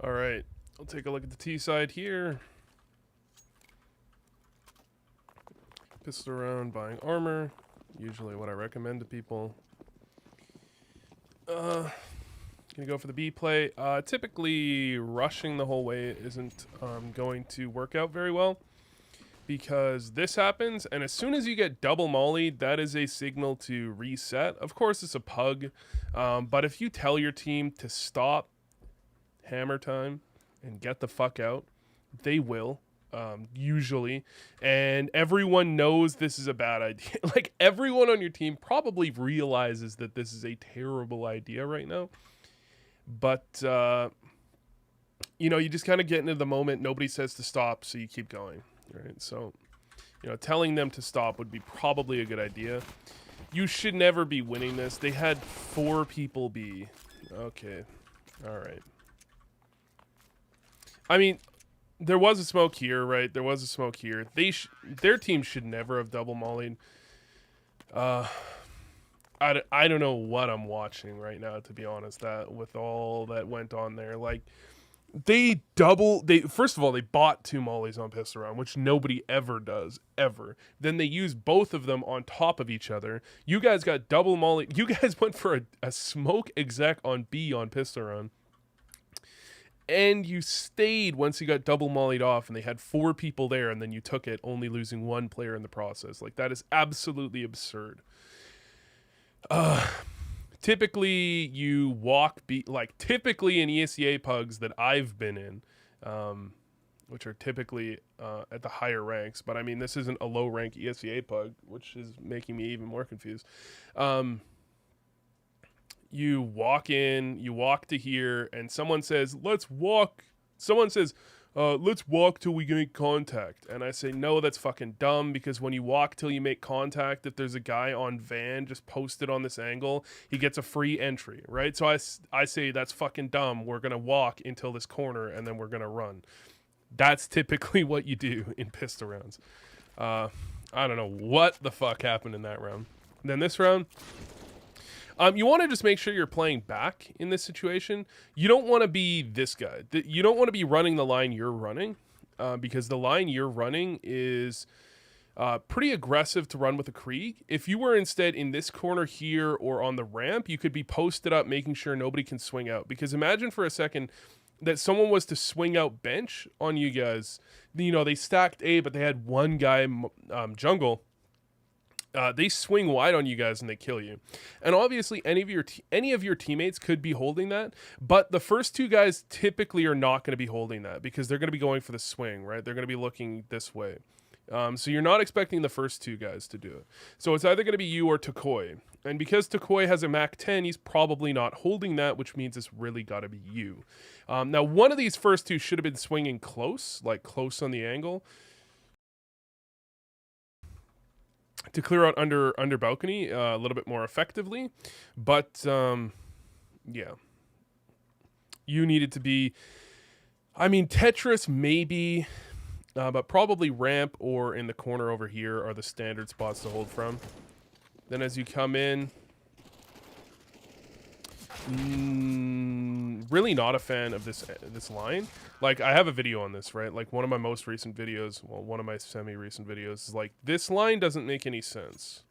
All right, I'll take a look at the T side here. Pistol around, buying armor. Usually what I recommend to people. Gonna go for the B play. Typically, rushing the whole way isn't going to work out very well. Because this happens, and as soon as you get double mollied, that is a signal to reset. Of course, it's a pug, but if you tell your team to stop hammer time and get the fuck out, they will, usually. And everyone knows this is a bad idea. Like, everyone on your team probably realizes that this is a terrible idea right now. But, you know, you just kind of get into the moment. Nobody says to stop, so you keep going. Right, so, you know, telling them to stop would be probably a good idea. You should never be winning this. They had 4 people be. Okay, all right. I mean, there was a smoke here, right? There was a smoke here. Their team should never have double mollied. I don't know what I'm watching right now, to be honest, that with all that went on there. Like, first of all, they bought 2 mollies on pistol round, which nobody ever does, ever. Then they used both of them on top of each other. You guys got double molly. You guys went for a smoke exec on B on pistol round. And you stayed once you got double mollied off, and they had 4 people there, and then you took it, only losing 1 player in the process. Like, that is absolutely absurd. Typically, you walk typically in ESEA pugs that I've been in, which are typically at the higher ranks. But I mean, this isn't a low rank ESEA pug, which is making me even more confused. You walk in, you walk to here, and someone says, "Let's walk." Someone says, let's walk till we make contact. And I say, no, that's fucking dumb, because when you walk till you make contact, if there's a guy on van just posted on this angle, he gets a free entry, right? So I say, that's fucking dumb. We're going to walk until this corner, and then we're going to run. That's typically what you do in pistol rounds. I don't know what the fuck happened in that round. And then this round... you want to just make sure you're playing back in this situation. You don't want to be this guy. You don't want to be running the line you're running, because the line you're running is pretty aggressive to run with a Krieg. If you were instead in this corner here or on the ramp, you could be posted up making sure nobody can swing out. Because imagine for a second that someone was to swing out bench on you guys. You know, they stacked A, but they had one guy jungle. They swing wide on you guys and they kill you. And obviously any of your teammates could be holding that, but the first 2 guys typically are not going to be holding that, because they're going to be going for the swing, right? They're going to be looking this way. So you're not expecting the first 2 guys to do it. So it's either going to be you or Takoi. And because Takoi has a Mach 10, he's probably not holding that, which means it's really got to be you. Now, one of these first 2 should have been swinging close, like close on the angle, to clear out under balcony a little bit more effectively. But, yeah. You needed to be... I mean, Tetris maybe, but probably ramp or in the corner over here are the standard spots to hold from. Then as you come in... really not a fan of this line. Like, I have a video on this, right? Like, one of my most recent videos, well, one of my semi-recent videos is like, this line doesn't make any sense.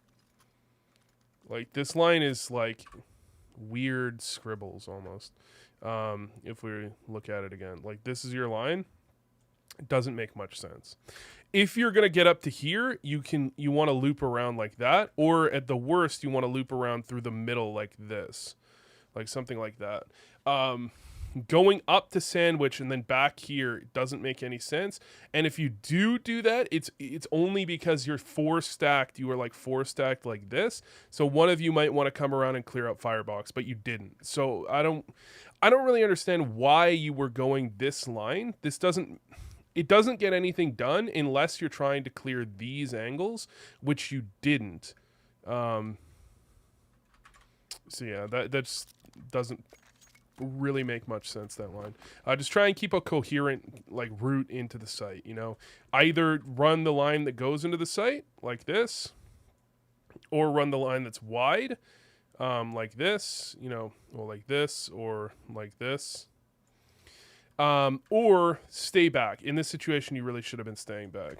Like, this line is like weird scribbles almost. If we look at it again, like, this is your line. It doesn't make much sense. If you're going to get up to here, you want to loop around like that, or at the worst, you want to loop around through the middle like this. Like something like that. Going up to sandwich and then back here doesn't make any sense. And if you do that, it's only because you're 4 stacked. You were like 4 stacked like this. So one of you might want to come around and clear out firebox, but you didn't. So I don't really understand why you were going this line. It doesn't get anything done unless you're trying to clear these angles, which you didn't. So yeah, that just doesn't really make much sense, that line. Just try and keep a coherent like route into the site, you know. Either run the line that goes into the site like this, or run the line that's wide, like this, you know, or like this, or like this. or stay back. In this situation, you really should have been staying back.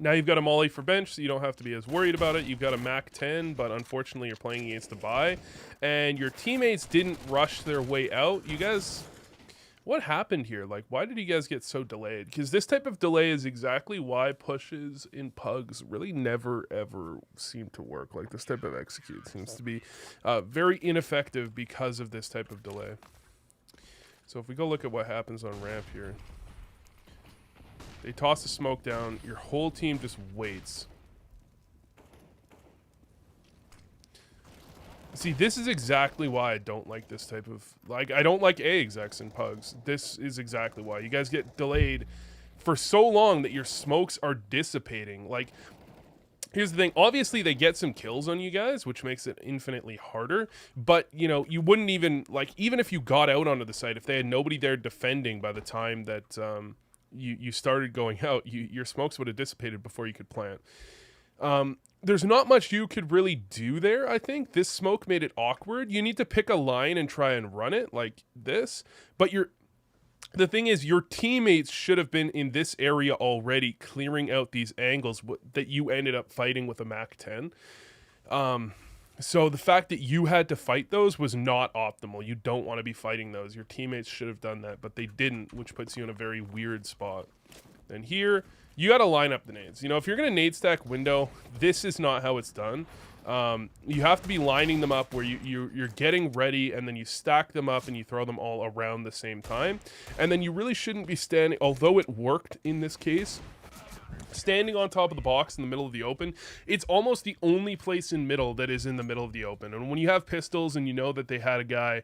Now you've got a molly for bench, so you don't have to be as worried about it. You've got a Mac 10, but unfortunately you're playing against a buy. And your teammates didn't rush their way out. You guys... What happened here? Like, why did you guys get so delayed? Because this type of delay is exactly why pushes in pugs really never, ever seem to work. Like, this type of execute seems to be very ineffective because of this type of delay. So if we go look at what happens on ramp here. They toss the smoke down. Your whole team just waits. See, this is exactly why I don't like this type of... Like, I don't like A execs and pugs. This is exactly why. You guys get delayed for so long that your smokes are dissipating. Like, here's the thing. Obviously, they get some kills on you guys, which makes it infinitely harder. But, you know, you wouldn't even... Like, even if you got out onto the site, if they had nobody there defending by the time that... You started going out, your smokes would have dissipated before you could plant. There's not much you could really do there, I think. This smoke made it awkward. You need to pick a line and try and run it like this. But the thing is, your teammates should have been in this area already clearing out these angles that you ended up fighting with a Mac 10. So the fact that you had to fight those was not optimal. You don't want to be fighting those. Your teammates should have done that, but they didn't, which puts you in a very weird spot. And here, you got to line up the nades. You know, if you're going to nade stack window, this is not how it's done. You have to be lining them up where you're getting ready, and then you stack them up and you throw them all around the same time. And then you really shouldn't be standing, although it worked in this case, standing on top of the box in the middle of the open. It's almost the only place in middle that is in the middle of the open. And when you have pistols and you know that they had a guy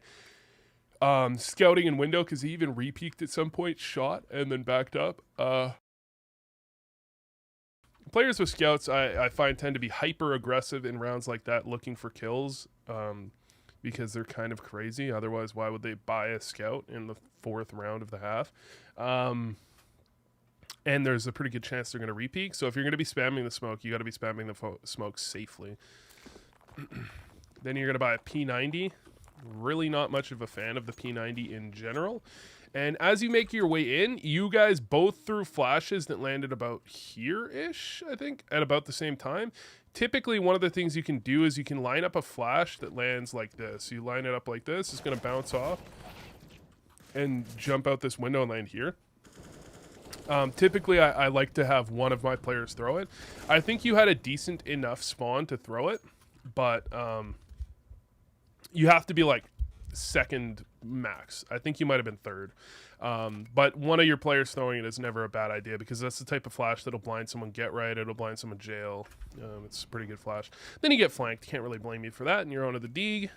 scouting in window, because he even re-peeked at some point, shot, and then backed up. Players with scouts, I find, tend to be hyper-aggressive in rounds like that, looking for kills, because they're kind of crazy. Otherwise, why would they buy a scout in the 4th round of the half? And there's a pretty good chance they're going to repeak. So if you're going to be spamming the smoke, you got to be spamming the smoke safely. Then you're going to buy a P90. Really not much of a fan of the P90 in general. And as you make your way in, you guys both threw flashes that landed about here-ish, I think, at about the same time. Typically, one of the things you can do is you can line up a flash that lands like this. You line it up like this. It's going to bounce off and jump out this window and land here. Typically, I like to have one of my players throw it. I think you had a decent enough spawn to throw it, but you have to be like second max. I think you might have been third. But one of your players throwing it is never a bad idea, because that's the type of flash that'll blind someone get right. It'll blind someone jail. It's a pretty good flash. Then you get flanked. Can't really blame you for that, and you're onto the Deeg.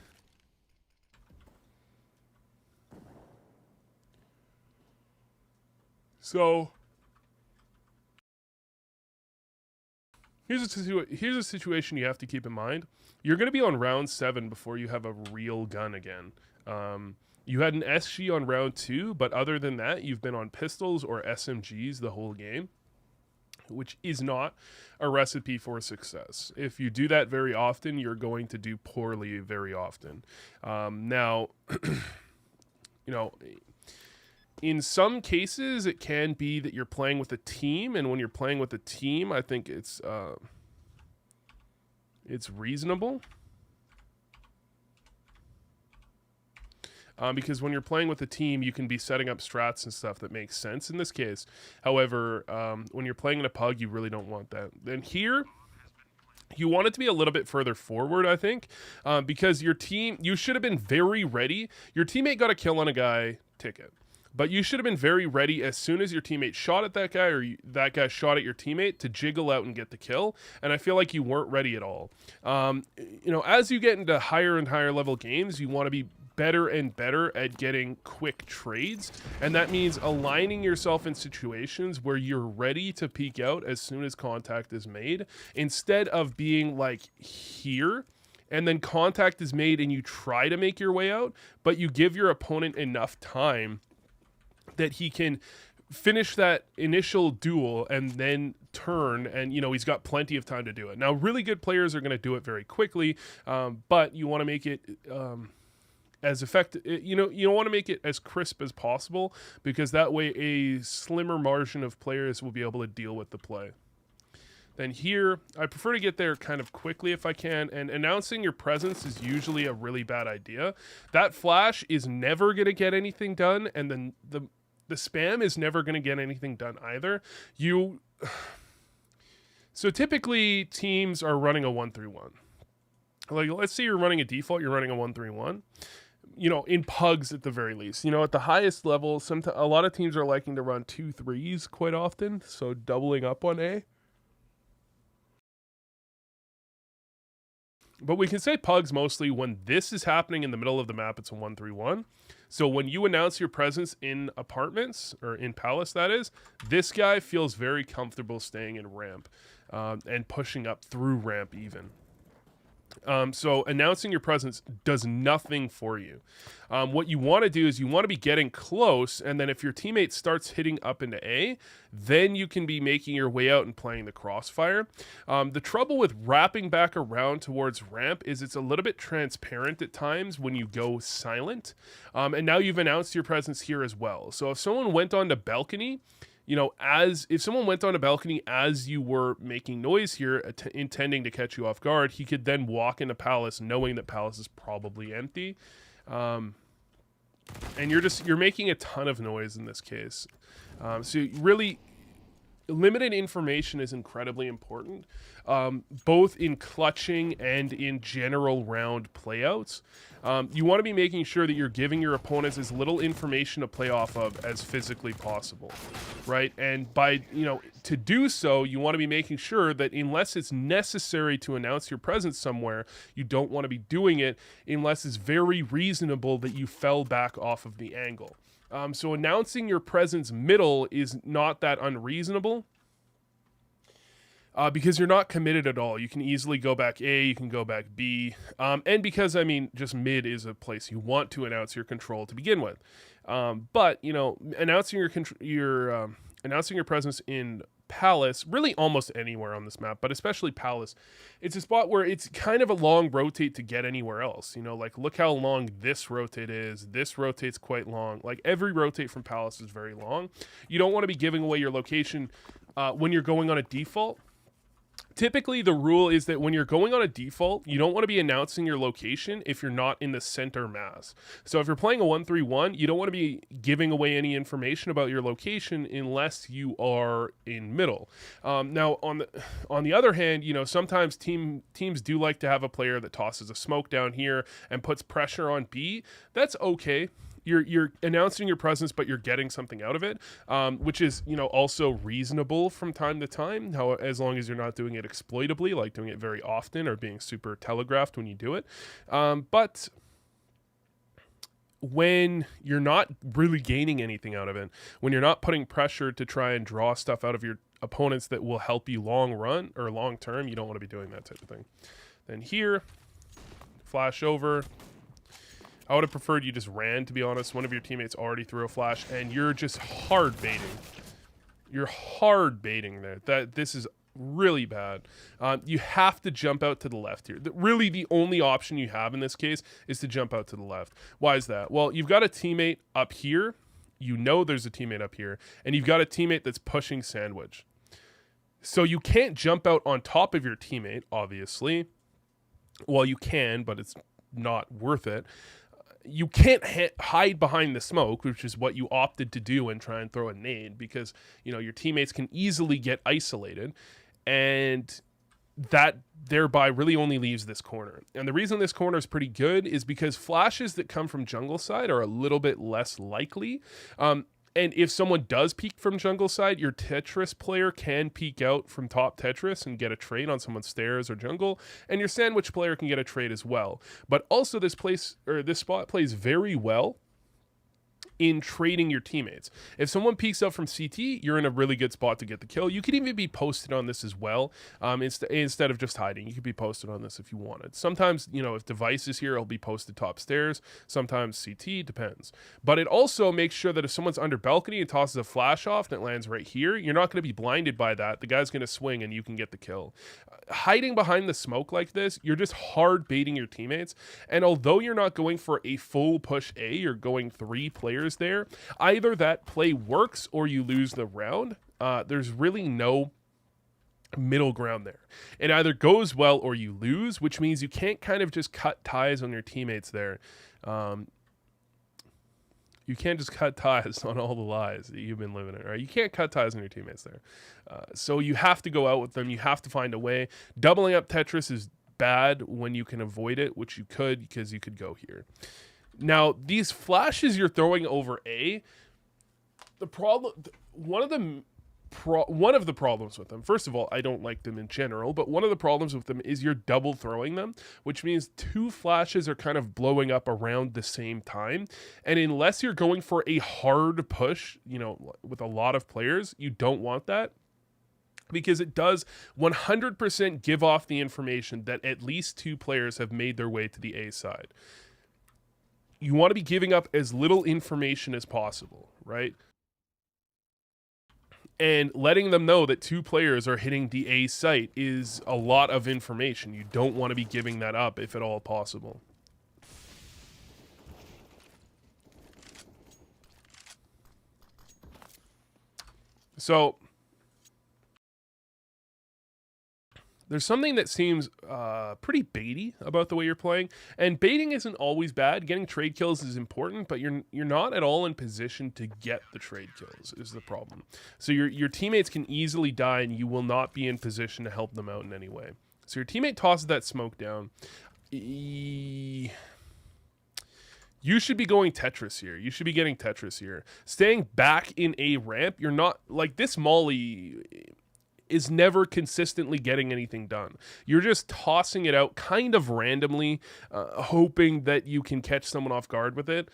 So here's a situation you have to keep in mind. You're going to be on round 7 before you have a real gun again. You had an SG on round 2, but other than that, you've been on pistols or SMGs the whole game, which is not a recipe for success. If you do that very often, you're going to do poorly very often. Now, you know, in some cases, it can be that you're playing with a team, and when you're playing with a team, I think it's reasonable. Because when you're playing with a team, you can be setting up strats and stuff that makes sense in this case. However, when you're playing in a pug, you really don't want that. And here, you want it to be a little bit further forward, I think, because your team, you should have been very ready. Your teammate got a kill on a guy, ticket. But you should have been very ready as soon as your teammate shot at that guy, or that guy shot at your teammate, to jiggle out and get the kill. And I feel like you weren't ready at all. You know, as you get into higher and higher level games, you want to be better and better at getting quick trades, and that means aligning yourself in situations where you're ready to peek out as soon as contact is made, instead of being like here and then contact is made and you try to make your way out, but you give your opponent enough time that he can finish that initial duel and then turn, and he's got plenty of time to do it. Now, really good players are going to do it very quickly, but you want to make it as effective. You don't want to make it as crisp as possible, because that way a slimmer margin of players will be able to deal with the play. Then here, I prefer to get there kind of quickly if I can, and announcing your presence is usually a really bad idea. That flash is never going to get anything done, and then the spam is never going to get anything done either. So typically teams are running a 1-3-1. Like, let's say you're running a default, you're running a 1-3-1. In pugs at the very least. At the highest level, a lot of teams are liking to run 2-3s quite often, so doubling up on A. But we can say pugs mostly when this is happening in the middle of the map, it's a 1-3-1. So when you announce your presence in apartments, or in palace that is, this guy feels very comfortable staying in ramp and pushing up through ramp even. So announcing your presence does nothing for you. What you want to do is you want to be getting close, and then if your teammate starts hitting up into A, then you can be making your way out and playing the crossfire. The trouble with wrapping back around towards ramp is it's a little bit transparent at times when you go silent. And now you've announced your presence here as well. So if someone went on to balcony, if someone went on a balcony as you were making noise here, intending to catch you off guard, he could then walk into palace knowing that palace is probably empty. And you're making a ton of noise in this case. So really, limited information is incredibly important, both in clutching and in general round playouts. You want to be making sure that you're giving your opponents as little information to play off of as physically possible, right? And by, to do so, you want to be making sure that unless it's necessary to announce your presence somewhere, you don't want to be doing it unless it's very reasonable that you fell back off of the angle. So announcing your presence middle is not that unreasonable, because you're not committed at all. You can easily go back A, you can go back B, and because, just mid is a place you want to announce your control to begin with. But, announcing your presence in palace, really almost anywhere on this map, but especially palace, it's a spot where it's kind of a long rotate to get anywhere else. Like, look how long this rotate is. This rotate's quite long. Like, every rotate from palace is very long. You don't want to be giving away your location when you're going on a default. Typically, the rule is that when you're going on a default, you don't want to be announcing your location if you're not in the center mass. So if you're playing a 1-3-1, you don't want to be giving away any information about your location unless you are in middle. Now, on the other hand, sometimes teams do like to have a player that tosses a smoke down here and puts pressure on B. That's okay. You're announcing your presence, but you're getting something out of it, which is, also reasonable from time to time, as long as you're not doing it exploitably, like doing it very often or being super telegraphed when you do it. But when you're not really gaining anything out of it, when you're not putting pressure to try and draw stuff out of your opponents that will help you long run or long term, you don't want to be doing that type of thing. Then here, flash over. I would have preferred you just ran, to be honest. One of your teammates already threw a flash, and you're just hard baiting. You're hard baiting there. This is really bad. You have to jump out to the left here. Really, the only option you have in this case is to jump out to the left. Why is that? Well, you've got a teammate up here. There's a teammate up here, and you've got a teammate that's pushing sandwich. So you can't jump out on top of your teammate, obviously. Well, you can, but it's not worth it. You can't hide behind the smoke, which is what you opted to do and try and throw a nade, because your teammates can easily get isolated, and that thereby really only leaves this corner. And the reason this corner is pretty good is because flashes that come from jungle side are a little bit less likely. And if someone does peek from jungle side, your Tetris player can peek out from top Tetris and get a trade on someone's stairs or jungle, and your sandwich player can get a trade as well. But also this spot plays very well in trading your teammates. If someone peeks up from CT, you're in a really good spot to get the kill. You could even be posted on this as well, instead of just hiding. You could be posted on this if you wanted. Sometimes, you know, if device is here, it'll be posted top stairs. Sometimes CT, depends. But it also makes sure that if someone's under balcony and tosses a flash off that lands right here, you're not going to be blinded by that. The guy's going to swing and you can get the kill. Hiding behind the smoke like this, you're just hard baiting your teammates. And although you're not going for a full push A, you're going 3 players there, either that play works or you lose the round. There's really no middle ground there. It either goes well or you lose, which means you can't kind of just cut ties on your teammates there. You can't just cut ties on all the lies that you've been living in, right? You can't cut ties on your teammates there. So you have to go out with them. You have to find a way. Doubling up Tetris is bad when you can avoid it, which you could, because you could go here. Now, these flashes you're throwing over A, the problem, one of the problems with them, first of all, I don't like them in general, but one of the problems with them is you're double throwing them, which means 2 flashes are kind of blowing up around the same time. And unless you're going for a hard push, you know, with a lot of players, you don't want that, because it does 100% give off the information that at least 2 players have made their way to the A side. You want to be giving up as little information as possible, right? And letting them know that 2 players are hitting the A site is a lot of information. You don't want to be giving that up if at all possible. So there's something that seems pretty baity about the way you're playing, and baiting isn't always bad. Getting trade kills is important, but you're not at all in position to get the trade kills is the problem. So your teammates can easily die, and you will not be in position to help them out in any way. So your teammate tosses that smoke down. You should be going Tetris here. You should be getting Tetris here. Staying back in a ramp, you're not, like, this molly is never consistently getting anything done. You're just tossing it out kind of randomly, hoping that you can catch someone off guard with it.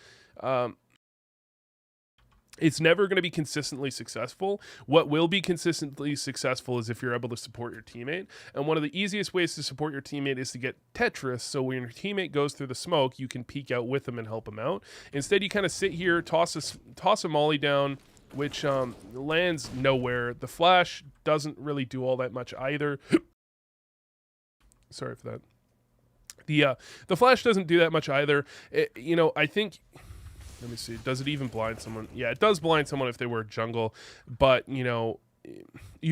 It's never going to be consistently successful. What will be consistently successful is if you're able to support your teammate. And one of the easiest ways to support your teammate is to get Tetris, so when your teammate goes through the smoke, you can peek out with them and help them out. Instead, you kind of sit here, toss a molly down, which lands nowhere. The flash doesn't really do all that much either. Sorry for that. The flash doesn't do that much either. I think, let me see, does it even blind someone? Yeah, it does blind someone if they were jungle, but you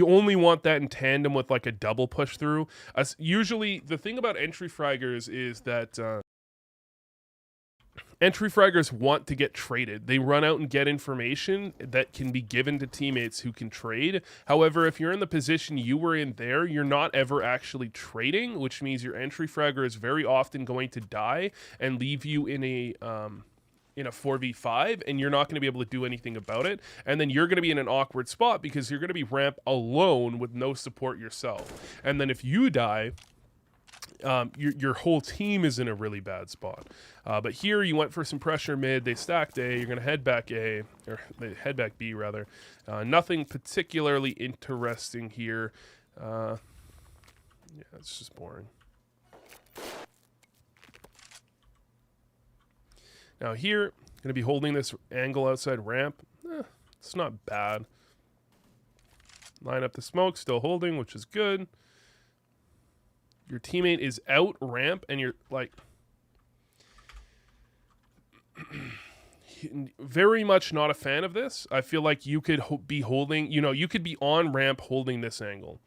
only want that in tandem with like a double push through. Usually the thing about entry fraggers is that entry fraggers want to get traded. They run out and get information that can be given to teammates who can trade. However, if you're in the position you were in there, you're not ever actually trading, which means your entry fragger is very often going to die and leave you in a 4v5, and you're not going to be able to do anything about it. And then you're going to be in an awkward spot because you're going to be ramp alone with no support yourself. And then if you die, your whole team is in a really bad spot. But here you went for some pressure mid. They stacked A. You're going to head back A, or they head back B rather. Nothing particularly interesting here. Yeah, it's just boring. Now here, going to be holding this angle outside ramp. It's not bad. Line up the smoke, still holding, which is good. Your teammate is out ramp, and you're like very much not a fan of this. I feel like you could be holding, you could be on ramp holding this angle.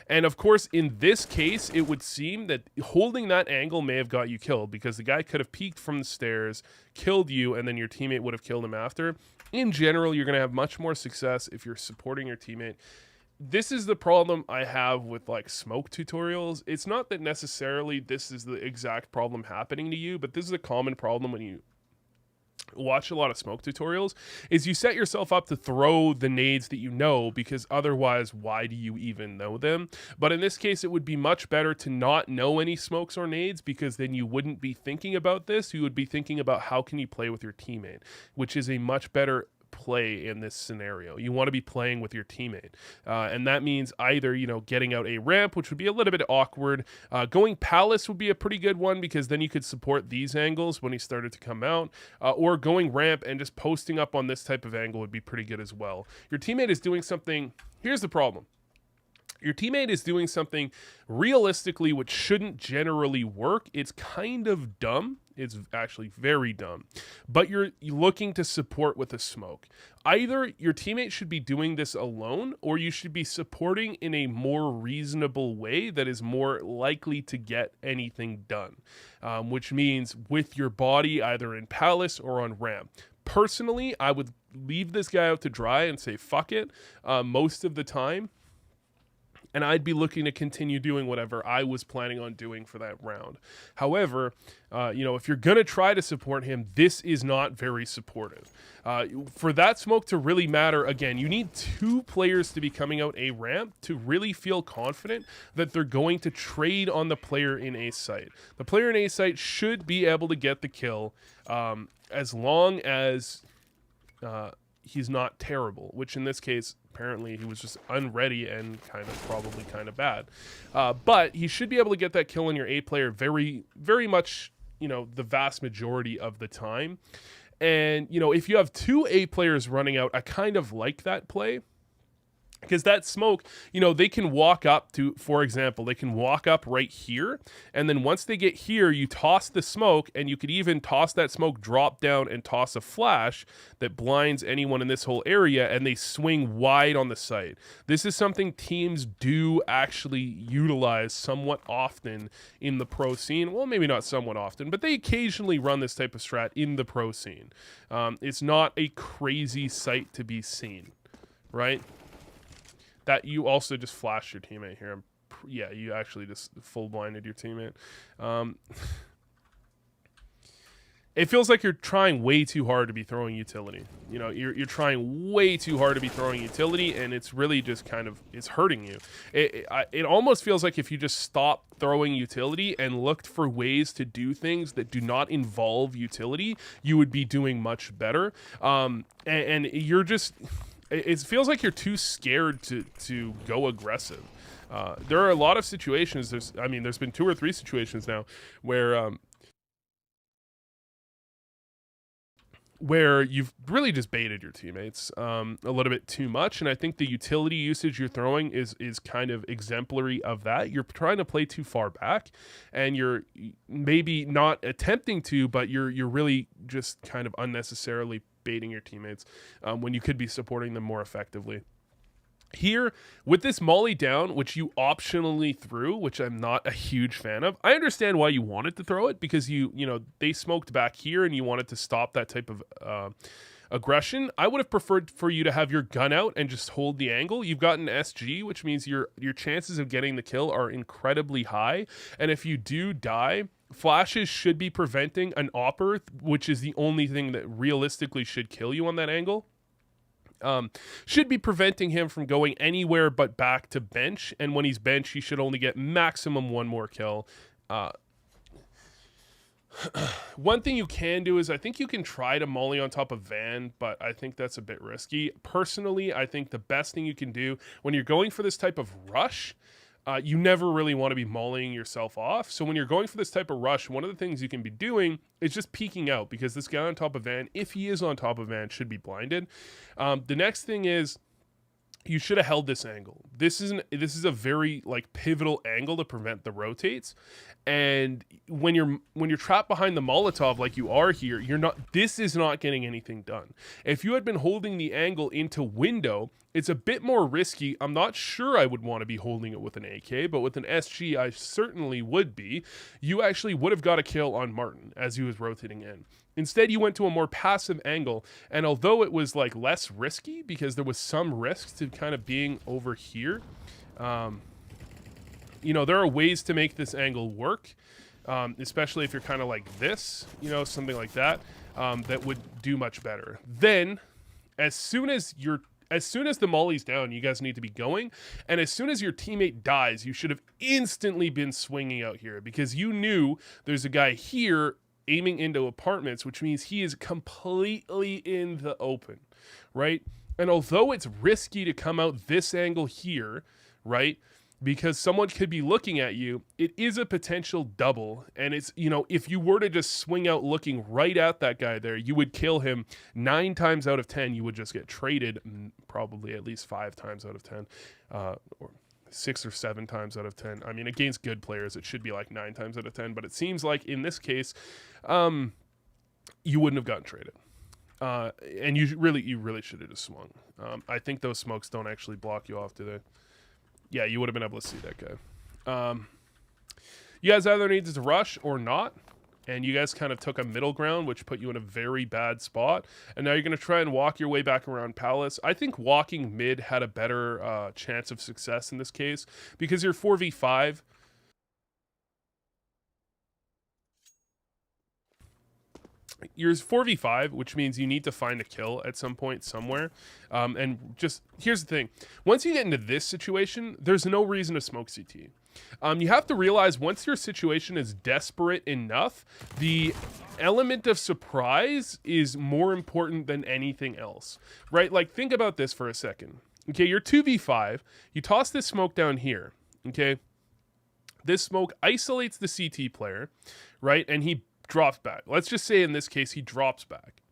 And of course, in this case, it would seem that holding that angle may have got you killed, because the guy could have peeked from the stairs, killed you, and then your teammate would have killed him after. In general, you're going to have much more success if you're supporting your teammate. This is the problem I have with like smoke tutorials. It's not that necessarily this is the exact problem happening to you, but this is a common problem when you watch a lot of smoke tutorials, is you set yourself up to throw the nades that you know, because otherwise why do you even know them? But in this case, it would be much better to not know any smokes or nades, because then you wouldn't be thinking about this. You would be thinking about how can you play with your teammate, which is a much better play in this scenario. You want to be playing with your teammate, and that means either, you know, getting out a ramp, which would be a little bit awkward. Going palace would be a pretty good one, because then you could support these angles when he started to come out, or going ramp and just posting up on this type of angle would be pretty good as well. Your teammate is doing something. Here's the problem. Your teammate is doing something realistically which shouldn't generally work. It's kind of dumb. It's actually very dumb. But you're looking to support with a smoke. Either your teammate should be doing this alone, or you should be supporting in a more reasonable way that is more likely to get anything done. Which means with your body either in palace or on ramp. Personally, I would leave this guy out to dry and say fuck it most of the time. And I'd be looking to continue doing whatever I was planning on doing for that round. However, you know, if you're going to try to support him, this is not very supportive. For that smoke to really matter, again, you need 2 players to be coming out a ramp to really feel confident that they're going to trade on the player in A site. The player in A site should be able to get the kill as long as he's not terrible, which in this case, apparently he was just unready and probably kind of bad. But he should be able to get that kill on your A player very, very much, you know, the vast majority of the time. And, you know, if you have 2 A players running out, I kind of like that play. Because that smoke, you know, they can walk up to, for example, they can walk up right here. And then once they get here, you toss the smoke, and you could even toss that smoke, drop down, and toss a flash that blinds anyone in this whole area, and they swing wide on the site. This is something teams do actually utilize somewhat often in the pro scene. Well, maybe not somewhat often, but they occasionally run this type of strat in the pro scene. It's not a crazy sight to be seen, right? That you also just flashed your teammate here. Yeah, you actually just full blinded your teammate. It feels like you're trying way too hard to be throwing utility. You know, you're trying way too hard to be throwing utility, and it's really just kind of, it's hurting you. It almost feels like if you just stopped throwing utility and looked for ways to do things that do not involve utility, you would be doing much better. And you're just... It feels like you're too scared to go aggressive. There are a lot of situations. There's been 2 or 3 situations now where you've really just baited your teammates a little bit too much, and I think the utility usage you're throwing is kind of exemplary of that. You're trying to play too far back, and you're maybe not attempting to, but you're really just kind of unnecessarily baiting your teammates when you could be supporting them more effectively. Here, with this molly down, which you optionally threw, which I'm not a huge fan of, I understand why you wanted to throw it, because you know, they smoked back here and you wanted to stop that type of aggression. I would have preferred for you to have your gun out and just hold the angle. You've got an SG, which means your chances of getting the kill are incredibly high, and if you do die, flashes should be preventing an opper, which is the only thing that realistically should kill you on that angle. Should be preventing him from going anywhere but back to bench, and when he's bench, he should only get maximum 1 more kill. One thing you can do is I think you can try to molly on top of Van, but I think that's a bit risky. Personally, I think the best thing you can do when you're going for this type of rush, you never really want to be mollying yourself off. So when you're going for this type of rush, one of the things you can be doing is just peeking out, because this guy on top of Van, if he is on top of Van, should be blinded. The next thing is, you should have held this angle. This is a very pivotal angle to prevent the rotates. And when you're trapped behind the Molotov like you are here, this is not getting anything done. If you had been holding the angle into window, it's a bit more risky. I'm not sure I would want to be holding it with an AK, but with an SG, I certainly would be. You actually would have got a kill on Martin as he was rotating in. Instead, you went to a more passive angle, and although it was less risky because there was some risk to kind of being over here, you know, there are ways to make this angle work. especially if you're kind of like this, you know, something like that, that would do much better. Then, as soon as the molly's down, you guys need to be going. And as soon as your teammate dies, you should have instantly been swinging out here, because you knew there's a guy here aiming into apartments, which means he is completely in the open, right? And although it's risky to come out this angle here, right, because someone could be looking at you, it is a potential double. And it's, you know, if you were to just swing out looking right at that guy there, you would kill him 9 times out of 10. You would just get traded probably at least 5 times out of 10, or 6 or 7 times out of 10. I mean, against good players, it should be like 9 times out of 10, but it seems like in this case, you wouldn't have gotten traded. And you really should have just swung. I think those smokes don't actually block you off, do they? Yeah, you would have been able to see that guy. You guys either needed to rush or not, and you guys kind of took a middle ground, which put you in a very bad spot. And now you're going to try and walk your way back around Palace. I think walking mid had a better chance of success in this case, because you're 4v5. You're 4v5, which means you need to find a kill at some point somewhere. And just, here's the thing. Once you get into this situation, there's no reason to smoke CT. You have to realize once your situation is desperate enough, the element of surprise is more important than anything else, right? Like, think about this for a second. Okay, you're 2v5. You toss this smoke down here, okay? This smoke isolates the CT player, right? And he drops back. Let's just say in this case, he drops back.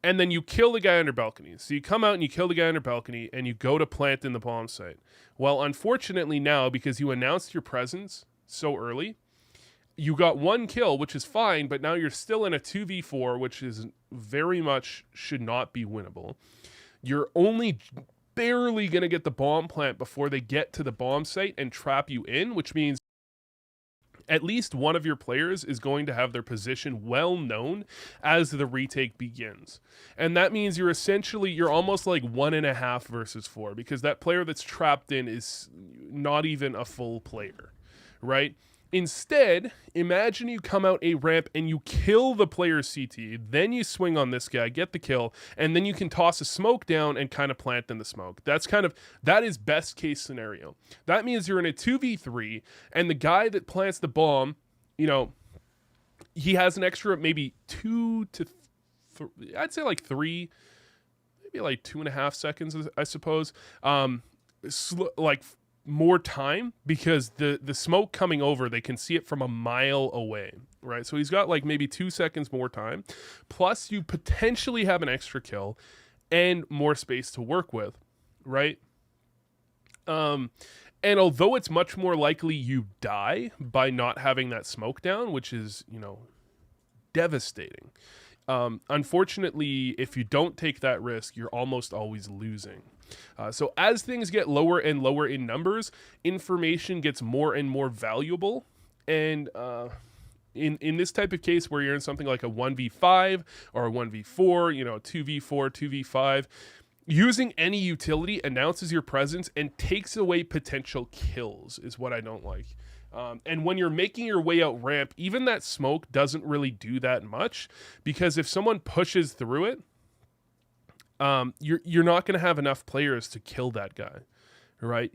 And then you kill the guy under balcony. So you come out and you kill the guy under balcony and you go to plant in the bomb site. Well, unfortunately now, because you announced your presence so early, you got 1 kill, which is fine, but now you're still in a 2v4, which is very much should not be winnable. You're only barely going to get the bomb plant before they get to the bomb site and trap you in, which means at least one of your players is going to have their position well known as the retake begins. And that means you're almost like 1.5 versus 4, because that player that's trapped in is not even a full player, right? Instead, imagine you come out a ramp and you kill the player's CT, then you swing on this guy, get the kill, and then you can toss a smoke down and kind of plant in the smoke. That is best case scenario. That means you're in a 2v3, and the guy that plants the bomb, you know, he has an extra maybe 2 to 3, I'd say like 3, maybe like 2.5 seconds, I suppose. Like more time, because the smoke coming over, they can see it from a mile away, right? So he's got like maybe 2 seconds more time, plus you potentially have an extra kill and more space to work with, right? And although it's much more likely you die by not having that smoke down, which is, you know, devastating, unfortunately, if you don't take that risk, you're almost always losing. So as things get lower and lower in numbers, information gets more and more valuable. And in this type of case where you're in something like a 1v5 or a 1v4, you know, 2v4, 2v5, using any utility announces your presence and takes away potential kills is what I don't like. And when you're making your way out ramp, even that smoke doesn't really do that much, because if someone pushes through it, you're not going to have enough players to kill that guy, right?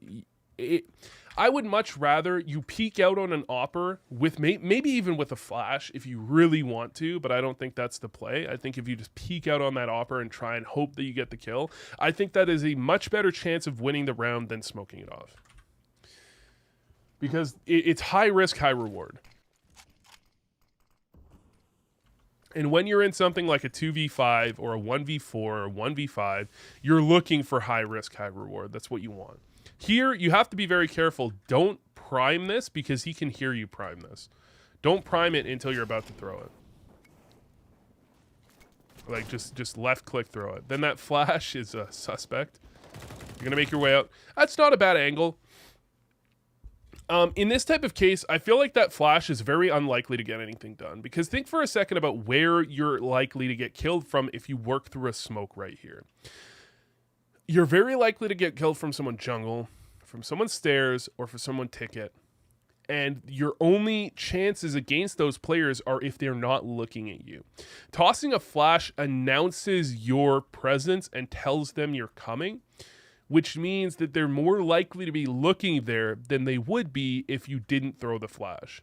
I would much rather you peek out on an opper with maybe even with a flash if you really want to, but I don't think that's the play. I think if you just peek out on that opper and try and hope that you get the kill, I think that is a much better chance of winning the round than smoking it off. Because it's high risk, high reward. And when you're in something like a 2v5 or a 1v4 or 1v5, you're looking for high risk, high reward. That's what you want. Here, you have to be very careful. Don't prime this, because he can hear you prime this. Don't prime it until you're about to throw it. Like, just left click throw it. Then that flash is a suspect. You're going to make your way out. That's not a bad angle. In this type of case, I feel like that flash is very unlikely to get anything done, because think for a second about where you're likely to get killed from if you work through a smoke right here. You're very likely to get killed from someone jungle, from someone stairs, or from someone ticket. And your only chances against those players are if they're not looking at you. Tossing a flash announces your presence and tells them you're coming, which means that they're more likely to be looking there than they would be if you didn't throw the flash.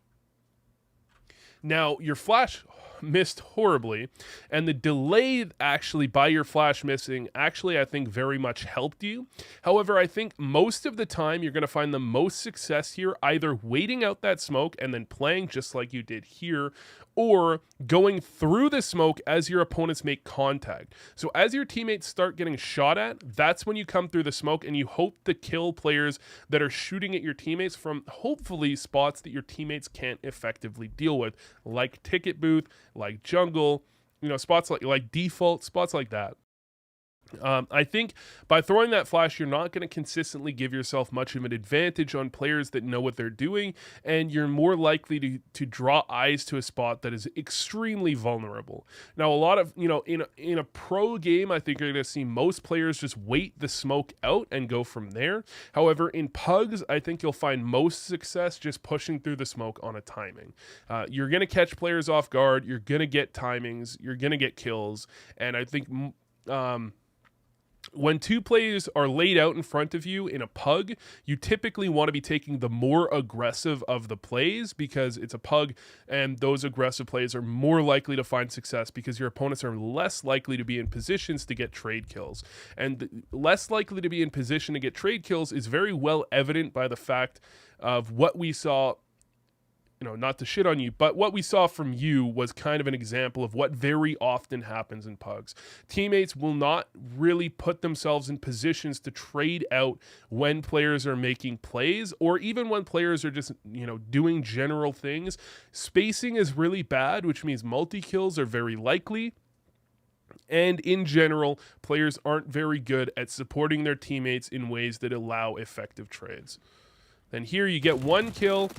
Now, your flash missed horribly, and the delay actually by your flash missing actually I think very much helped you. However, I think most of the time you're going to find the most success here either waiting out that smoke and then playing just like you did here, or going through the smoke as your opponents make contact. So as your teammates start getting shot at, that's when you come through the smoke and you hope to kill players that are shooting at your teammates from hopefully spots that your teammates can't effectively deal with, like ticket booth, like jungle, spots like default, spots like that. I think by throwing that flash, you're not going to consistently give yourself much of an advantage on players that know what they're doing, and you're more likely to draw eyes to a spot that is extremely vulnerable. Now, a lot of, in a pro game, I think you're going to see most players just wait the smoke out and go from there. However, in pugs, I think you'll find most success just pushing through the smoke on a timing. You're going to catch players off guard, you're going to get timings, you're going to get kills, and I think when two plays are laid out in front of you in a pug, you typically want to be taking the more aggressive of the plays because it's a pug, and those aggressive plays are more likely to find success because your opponents are less likely to be in positions to get trade kills. And less likely to be in position to get trade kills is very well evident by the fact of what we saw. Not to shit on you, but what we saw from you was kind of an example of what very often happens in pugs. Teammates will not really put themselves in positions to trade out when players are making plays, or even when players are just, doing general things. Spacing is really bad, which means multi-kills are very likely. And in general, players aren't very good at supporting their teammates in ways that allow effective trades. Then here you get one kill.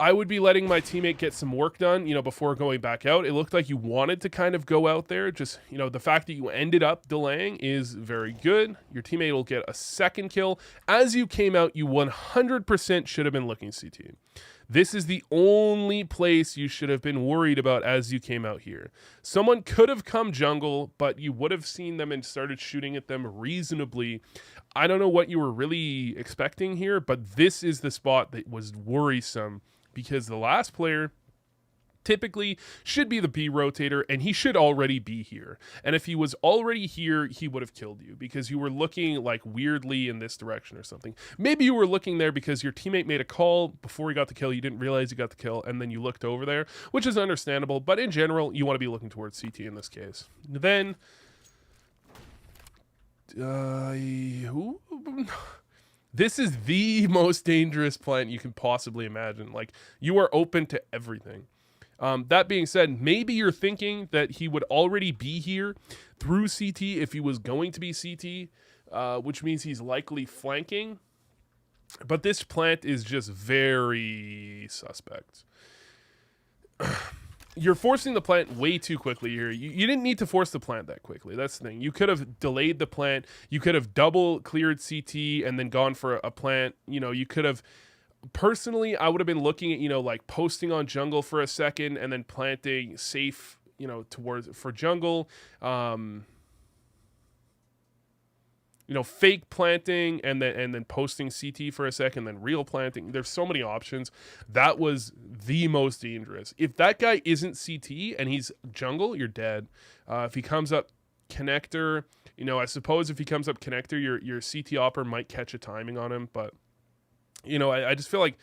I would be letting my teammate get some work done, before going back out. It looked like you wanted to kind of go out there. Just, the fact that you ended up delaying is very good. Your teammate will get a second kill. As you came out, you 100% should have been looking CT. This is the only place you should have been worried about as you came out here. Someone could have come jungle, but you would have seen them and started shooting at them reasonably. I don't know what you were really expecting here, but this is the spot that was worrisome, because the last player typically should be the B rotator, and he should already be here. And if he was already here, he would have killed you because you were looking like weirdly in this direction or something. Maybe you were looking there because your teammate made a call before he got the kill. You didn't realize he got the kill, and then you looked over there, which is understandable. But in general, you want to be looking towards CT in this case. Then, this is the most dangerous plant you can possibly imagine. Like, you are open to everything. That being said, maybe you're thinking that he would already be here through CT if he was going to be CT, which means he's likely flanking. But this plant is just very suspect. You're forcing the plant way too quickly here. You didn't need to force the plant that quickly. That's the thing. You could have delayed the plant. You could have double cleared CT and then gone for a plant. You could have... Personally, I would have been looking at, like posting on jungle for a second and then planting safe, for jungle. Fake planting and then posting CT for a second, then real planting. There's so many options. That was the most dangerous. If that guy isn't CT and he's jungle, you're dead. If he comes up connector, I suppose if he comes up connector, your CT opper might catch a timing on him, but I just feel like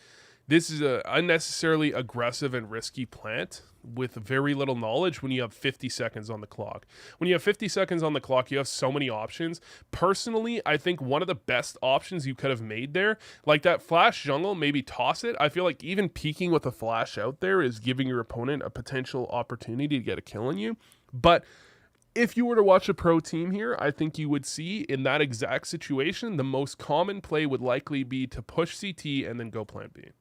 this is a unnecessarily aggressive and risky plant with very little knowledge when you have 50 seconds on the clock. When you have 50 seconds on the clock, you have so many options. Personally, I think one of the best options you could have made there, like that flash jungle, maybe toss it. I feel like even peeking with a flash out there is giving your opponent a potential opportunity to get a kill on you. But if you were to watch a pro team here, I think you would see in that exact situation, the most common play would likely be to push CT and then go plant B.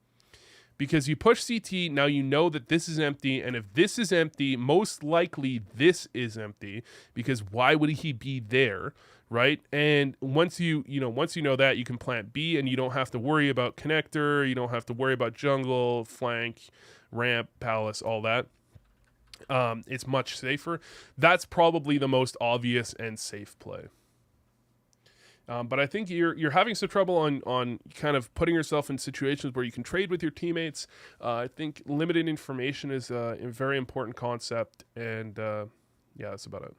Because you push CT, now you know that this is empty, and if this is empty, most likely this is empty, because why would he be there, right? And once you know that, you can plant B, and you don't have to worry about connector, you don't have to worry about jungle, flank, ramp, palace, all that. It's much safer. That's probably the most obvious and safe play. But I think you're having some trouble on kind of putting yourself in situations where you can trade with your teammates. I think limited information is a very important concept, and yeah, that's about it.